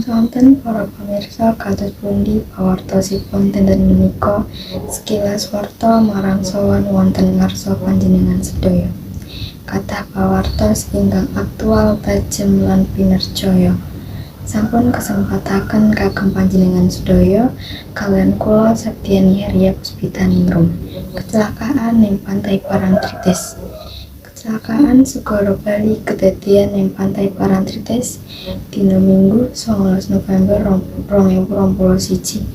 Sonten para pamirsa kados pundi pawartosipun dinten menika sekilas warta marang sowan wonten ngarsa panjenengan sedaya. Kathah pawartos ingkang aktual, tajem lan pinercaya sampun kesempataken kagem panjenengan sedaya kaliyan kula Septiani Herya Puspitaningrum. Kecelakaan ing Pantai Parangtritis. Kecelakaan segara Bali kedadian ing Pantai Parangtritis dina Minggu 19 November 2021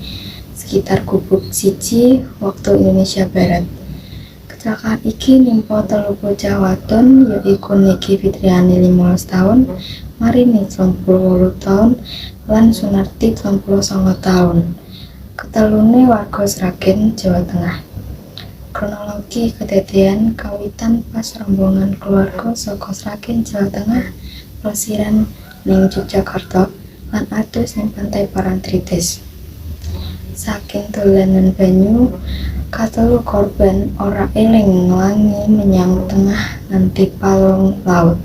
sekitar Gubuk 1 waktu Indonesia Barat. Kecelakaan iki nimpa 3 bocah wadon yaiku Niki Fitriani 15 taun, Marini 38 taun, lan Sunarti 39 taun. Ketelune warga Sragen, Jawa Tengah. Kronologi kedadian kawitan pas rombongan keluarga saka Sragen, Jawa Tengah plesiran ning Yogyakarta lan adus ning Pantai Parangtritis. Saking dolanan banyu, katelu korban ora eling nglangi menyang tengah nganti palung laut.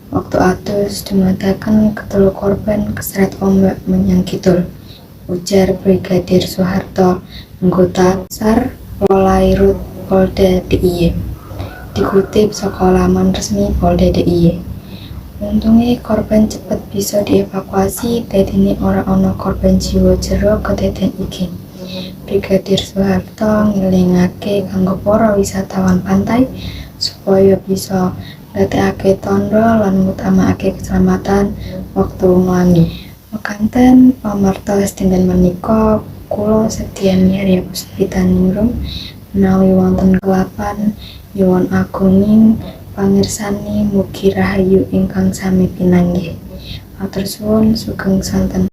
Waktu adus dumadaken ketelu korban keseret ombak menyang kidul. Ujar Brigadir Soeharto, anggota SAR Polairut Polda DIY. Dikutip saka laman resmi Polda DIY. Untunge korban cepet bisa dievakuasi, dadine ora ana korban jiwa jero kedadian iki. Brigadir Soeharto ngelingake kanggo para wisatawan pantai supaya bisa nggatekake tandha lan ngutamaake keselamatan wektu nglangi. Mekaten pamartos dinten menika kula Septiani Herya Puspitaningrum menawi wonten kelapan nyuwun agunging pamirsani mugi rahayu ingkang sami pinanggih. Matur suwun, sugeng santen.